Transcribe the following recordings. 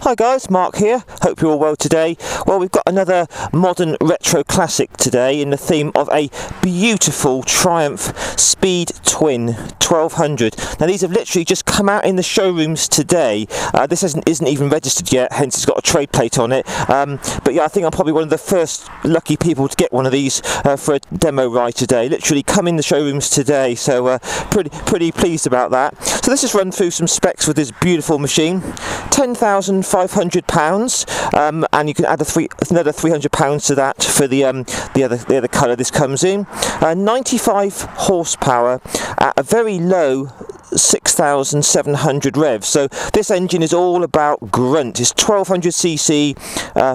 Hi guys, Mark here. Hope you're all well today. Well, we've got another modern retro classic today in the theme of a beautiful Triumph Speed Twin 1200. Now these have literally just come out in the showrooms today. This isn't even registered yet, hence it's got a trade plate on it. But yeah, I think I'm probably one of the first lucky people to get one of these for a demo ride today. Literally come in the showrooms today, so pretty pleased about that. So let's just run through some specs with this beautiful machine. £10,500, and you can add another £300 to that for the other colour this comes in. 95 horsepower at a very low 6,700 revs. So this engine is all about grunt. It's 1200cc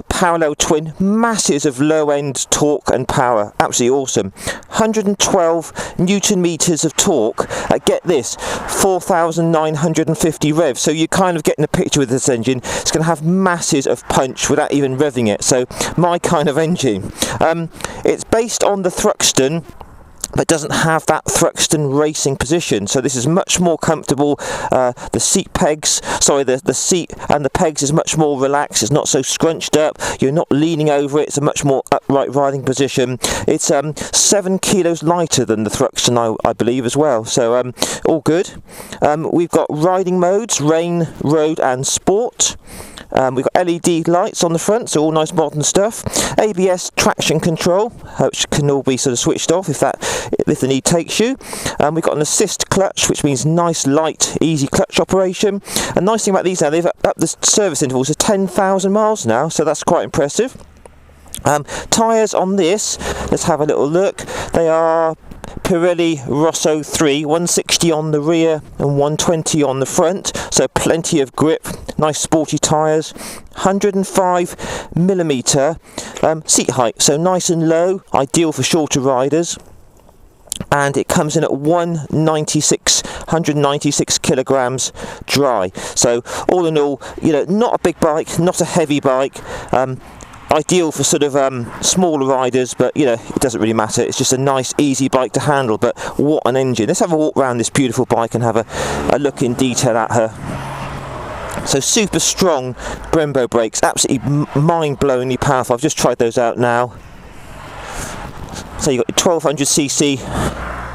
parallel twin, masses of low-end torque and power. Absolutely awesome. 112 newton meters of torque. Get this, 4,950 revs. So you're kind of getting a picture with this engine. It's going to have masses of punch without even revving it. So my kind of engine. It's based on the Thruxton, but doesn't have that Thruxton racing position, so this is much more comfortable. The seat and the pegs is much more relaxed. It's not so scrunched up. You're not leaning over it. It's a much more upright riding position. It's 7 kilos lighter than the Thruxton, I believe, as well. So all good. We've got riding modes: rain, road, and sport. We've got LED lights on the front, so all nice modern stuff. ABS traction control, which can all be sort of switched off if the need takes you. We've got an assist clutch, which means nice, light, easy clutch operation. And nice thing about these now, they've upped the service intervals to 10,000 miles now, so that's quite impressive. Tyres on this, let's have a little look. They are Pirelli Rosso 3, 160 on the rear and 120 on the front, so plenty of grip, nice sporty tyres. 105mm seat height, so nice and low, ideal for shorter riders. And it comes in at 196 kilograms dry. So all in all, you know, not a big bike, not a heavy bike. Ideal for sort of smaller riders, but you know, it doesn't really matter. It's just a nice, easy bike to handle. But what an engine! Let's have a walk around this beautiful bike and have a look in detail at her. So super strong Brembo brakes, absolutely mind-blowingly powerful. I've just tried those out now. So you've got your 1200cc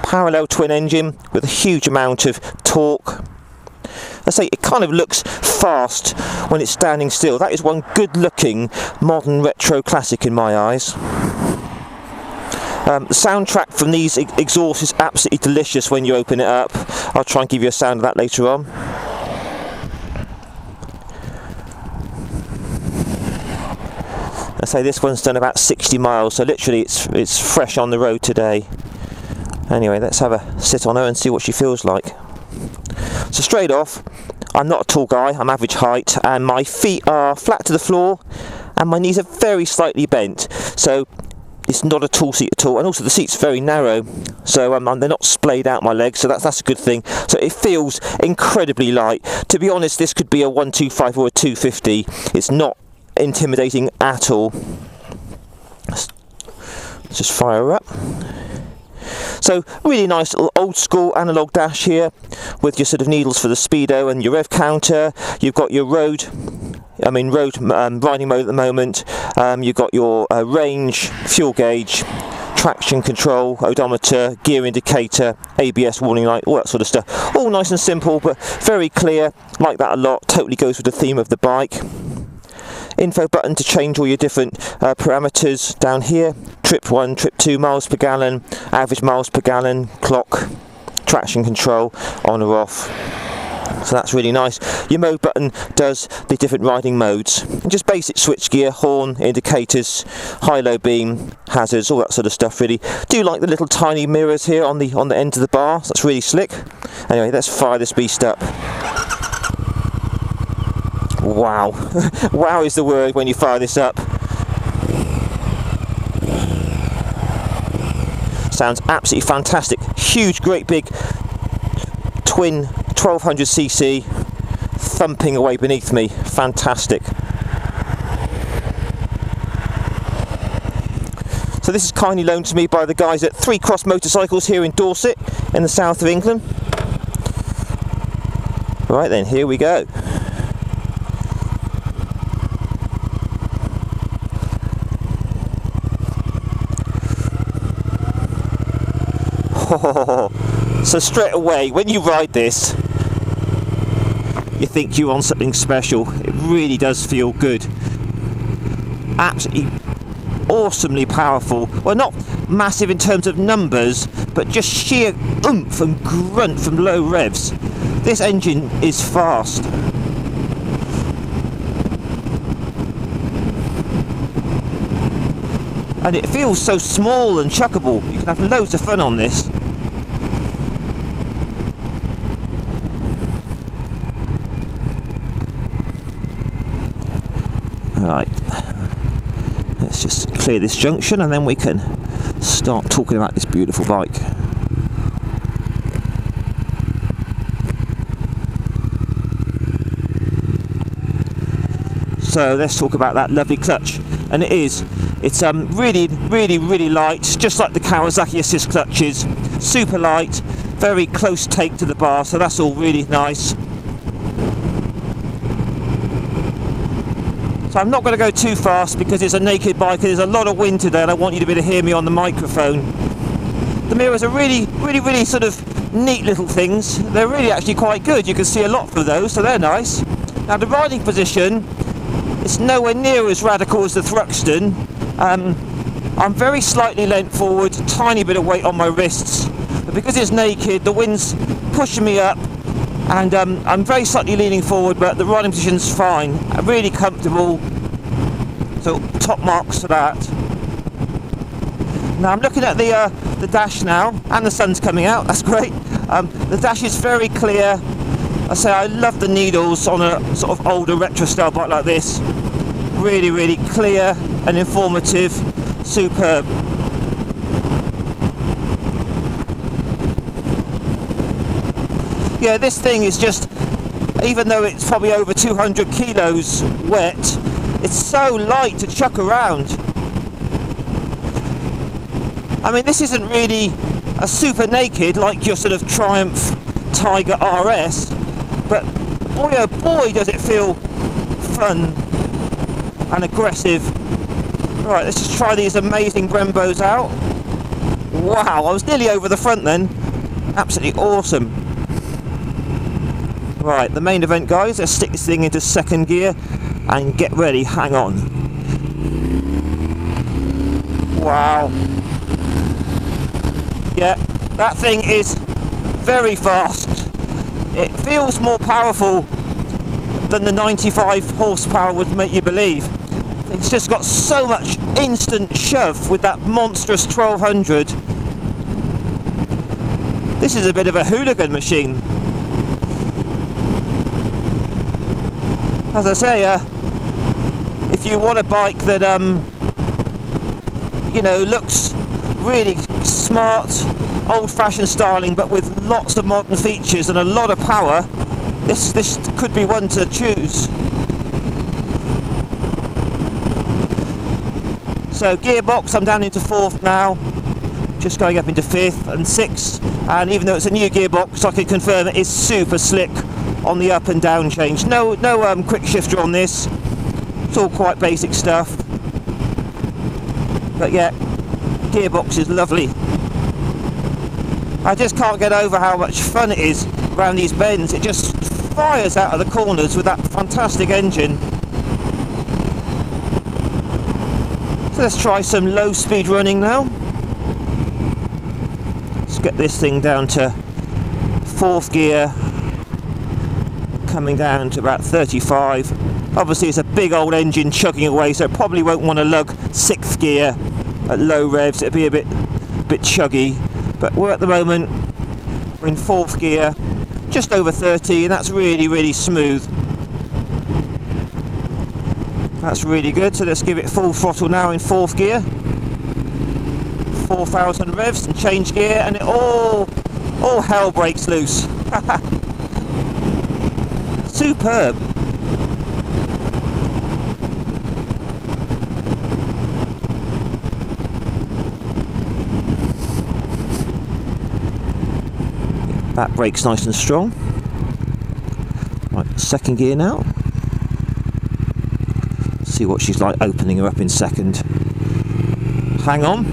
parallel twin engine with a huge amount of torque. I say it kind of looks fast when it's standing still. That is one good-looking modern retro classic in my eyes. The soundtrack from these exhausts is absolutely delicious when you open it up. I'll try and give you a sound of that later on. I say this one's done about 60 miles, so literally it's fresh on the road today. Anyway, let's have a sit on her and see what she feels like. So straight off, I'm not a tall guy, I'm average height, and my feet are flat to the floor and my knees are very slightly bent, so it's not a tall seat at all. And also the seat's very narrow, so they're not splayed out my legs, so that's a good thing. So it feels incredibly light. To be honest, this could be a 125 or a 250. It's not intimidating at all. Let's just fire her up. So really nice little old school analog dash here with your sort of needles for the speedo and your rev counter. You've got your road riding mode at the moment. You've got your range, fuel gauge, traction control, odometer, gear indicator, ABS warning light, all that sort of stuff. All nice and simple, but very clear. Like that a lot. Totally goes with the theme of the bike. Info button to change all your different parameters down here. Trip 1, trip 2, miles per gallon, average miles per gallon, clock, traction control, on or off. So that's really nice. Your mode button does the different riding modes. And just basic switchgear, horn, indicators, high-low beam, hazards, all that sort of stuff really. Do like the little tiny mirrors here on the end of the bar. So that's really slick. Anyway, let's fire this beast up. Wow. Wow is the word when you fire this up. Sounds absolutely fantastic. Huge, great big twin 1200cc thumping away beneath me. Fantastic. So this is kindly loaned to me by the guys at 3 Cross Motorcycles here in Dorset in the south of England. Right then, here we go. So straight away, when you ride this, you think you're on something special. It really does feel good. Absolutely awesomely powerful. Well, not massive in terms of numbers, but just sheer oomph and grunt from low revs. This engine is fast. And it feels so small and chuckable. You can have loads of fun on this. Right, let's just clear this junction and then we can start talking about this beautiful bike. So let's talk about that lovely clutch. And it's really light, just like the Kawasaki assist clutches. Super light, very close take to the bar, so that's all really nice. So I'm not going to go too fast because it's a naked bike and there's a lot of wind today and I want you to be able to hear me on the microphone. The mirrors are really sort of neat little things. They're really actually quite good. You can see a lot through those, so they're nice. Now the riding position, it's nowhere near as radical as the Thruxton. I'm very slightly leant forward, tiny bit of weight on my wrists, but because it's naked, the wind's pushing me up, and I'm very slightly leaning forward, but the riding position's fine. I'm really comfortable, so top marks for that. Now I'm looking at the dash now, and the sun's coming out, that's great. The dash is very clear. I say I love the needles on a sort of older retro style bike like this. Really clear and informative, superb. Yeah, this thing is just, even though it's probably over 200 kilos wet, it's so light to chuck around. I mean, this isn't really a super naked like your sort of Triumph Tiger RS, but boy oh boy does it feel fun and aggressive. Right, let's just try these amazing Brembos out. Wow, I was nearly over the front then. Absolutely awesome. Right, the main event, guys. Let's stick this thing into second gear and get ready. Hang on. Wow. Yeah, that thing is very fast. It feels more powerful than the 95 horsepower would make you believe. It's just got so much instant shove with that monstrous 1200. This is a bit of a hooligan machine. As I say, if you want a bike that you know, looks really smart, old-fashioned styling, but with lots of modern features and a lot of power, this could be one to choose. So Gearbox, I'm down into 4th now, just going up into 5th and 6th, and even though it's a new gearbox, I can confirm it is super slick on the up and down change. No quick shifter on this. It's all quite basic stuff. But yeah, Gearbox is lovely. I just can't get over how much fun it is around these bends. It just fires out of the corners with that fantastic engine. So let's try some low speed running now. Let's get this thing down to 4th gear, coming down to about 35. Obviously it's a big old engine chugging away, so it probably won't want to lug 6th gear at low revs. It'll be a bit chuggy, but we're at the moment, we're in 4th gear, just over 30, and that's really smooth. That's really good. So let's give it full throttle now in 4th gear, 4,000 revs, and change gear, and it all hell breaks loose. Superb. That brake's nice and strong. Right, 2nd gear now. See what she's like opening her up in 2nd. Hang on.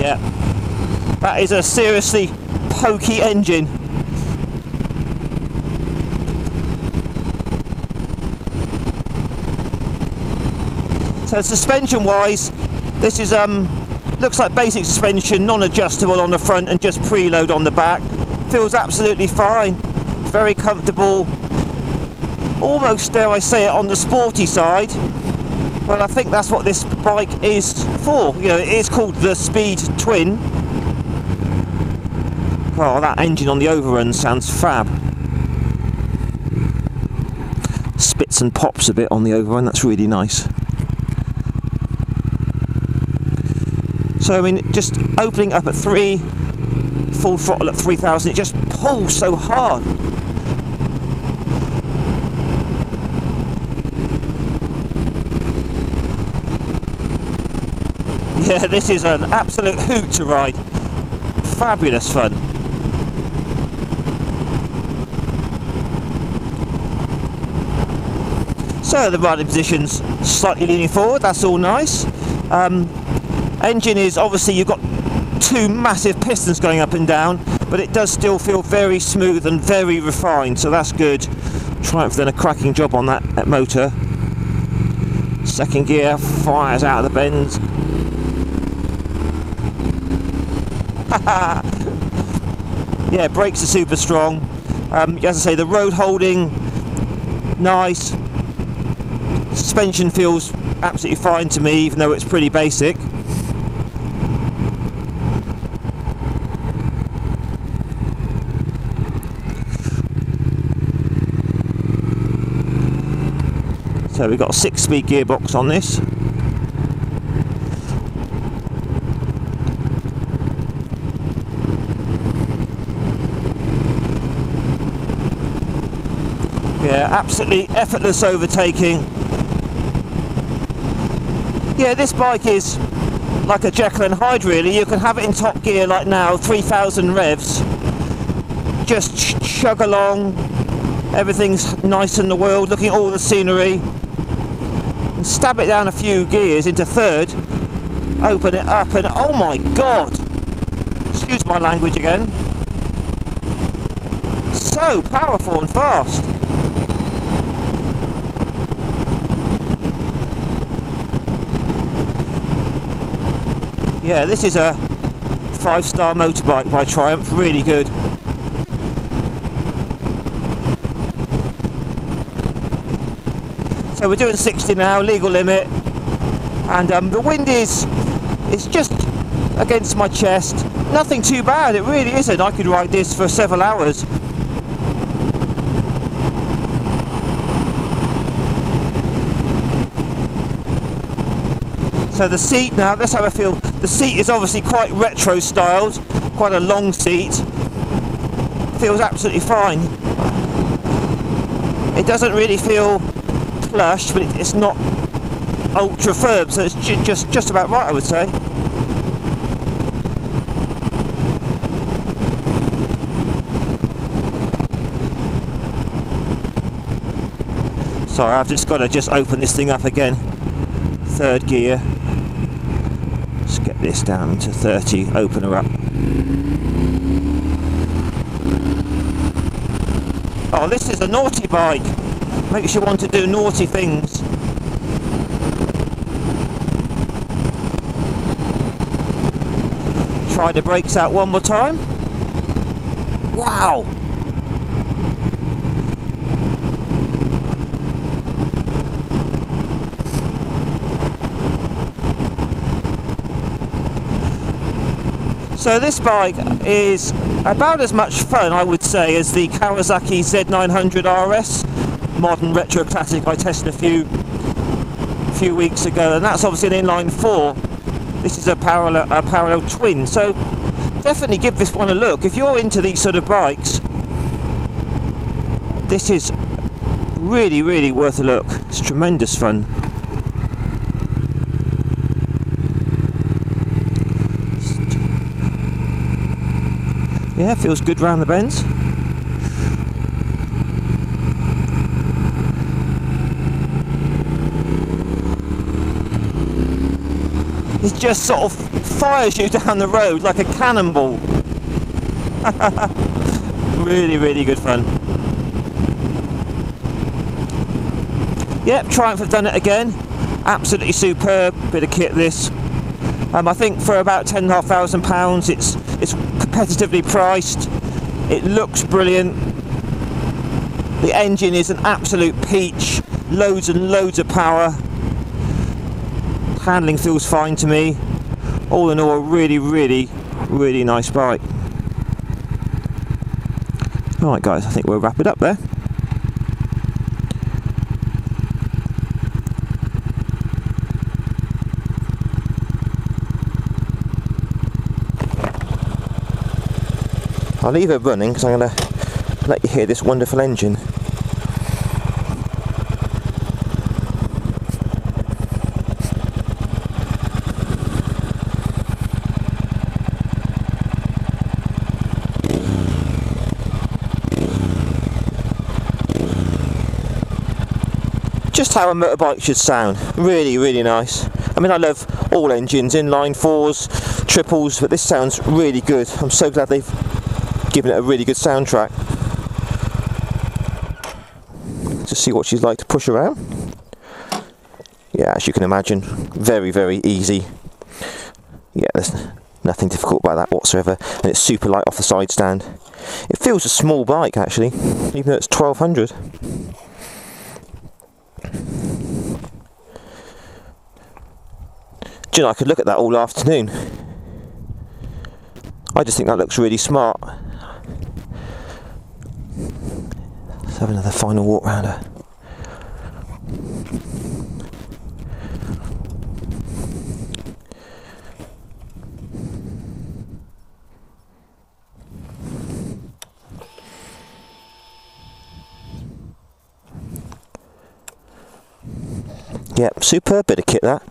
Yeah, that is a seriously pokey engine. So suspension wise, this is looks like basic suspension, non-adjustable on the front and just preload on the back. Feels absolutely fine, very comfortable, almost, dare I say it, on the sporty side. Well, I think that's what this bike is for. You know, it is called the Speed Twin. Oh, that engine on the overrun sounds fab. Spits and pops a bit on the overrun, that's really nice. So I mean, just opening up at 3, full throttle at 3,000, it just pulls so hard. Yeah, this is an absolute hoot to ride. Fabulous fun. So the riding position's slightly leaning forward, that's all nice. Engine is, obviously you've got 2 massive pistons going up and down, but it does still feel very smooth and very refined, so that's good. Triumph done a cracking job on that motor. Second gear fires out of the bends. Yeah, brakes are super strong. As I say, the road holding, nice. Suspension feels absolutely fine to me, even though it's pretty basic. So we've got a 6-speed gearbox on this. Yeah, absolutely effortless overtaking. Yeah, this bike is like a Jekyll and Hyde really. You can have it in top gear like now, 3,000 revs. Just chug along. Everything's nice in the world, looking at all the scenery. And stab it down a few gears into third, open it up, and oh my god, excuse my language again, so powerful and fast. Yeah, this is a 5-star motorbike by Triumph, really good. So we're doing 60 now, legal limit, and the wind is just against my chest. Nothing too bad, it really isn't. I could ride this for several hours. So the seat now, let's have a feel. The seat is obviously quite retro styled, quite a long seat. Feels absolutely fine. It doesn't really feel plush, but it's not ultra firm, so it's just about right, I would say. Sorry, I've just got to open this thing up again. Third gear. Let's get this down to 30. Open her up. Oh, this is a naughty bike. Makes you want to do naughty things. Try the brakes out one more time. Wow! So this bike is about as much fun, I would say, as the Kawasaki Z900 RS. Modern retro classic I tested a few weeks ago, and that's obviously an inline 4. This is a parallel twin, so definitely give this one a look. If you're into these sort of bikes, this is really, really worth a look. It's tremendous fun. Yeah, feels good round the bends. it just sort of fires you down the road like a cannonball. Really, really good fun. Yep, Triumph have done it again. Absolutely superb bit of kit this. I think for about £10,500 it's competitively priced. It looks brilliant. The engine is an absolute peach. Loads and loads of power. Handling feels fine to me. All in all, a really, really, really nice bike. Alright guys, I think we'll wrap it up there. I'll leave it running because I'm going to let you hear this wonderful engine. Just how a motorbike should sound. Really, really nice. I mean, I love all engines, inline fours, triples, but this sounds really good. I'm so glad they've given it a really good soundtrack. Just see what she's like to push around. Yeah, as you can imagine, very, very easy. Yeah, there's nothing difficult about that whatsoever, and it's super light off the side stand. It feels a small bike actually, even though it's 1200. Do you know, I could look at that all afternoon. I just think that looks really smart. Let's have another final walk round her. Yep, superb bit of kit that.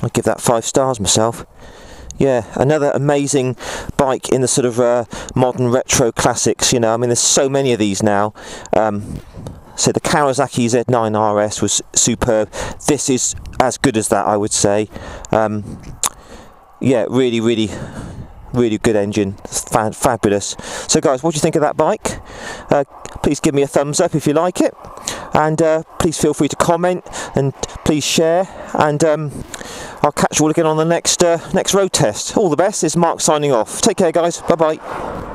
I'd give that 5 stars myself. Yeah, another amazing bike in the sort of modern retro classics, you know. I mean, there's so many of these now. So the Kawasaki Z9 RS was superb. This is as good as that, I would say. Yeah, really, really, really good engine. Fabulous. So guys, what do you think of that bike? Please give me a thumbs up if you like it. And please feel free to comment and please share. And I'll catch you all again on the next road test. All the best. It's Mark signing off. Take care, guys. Bye bye.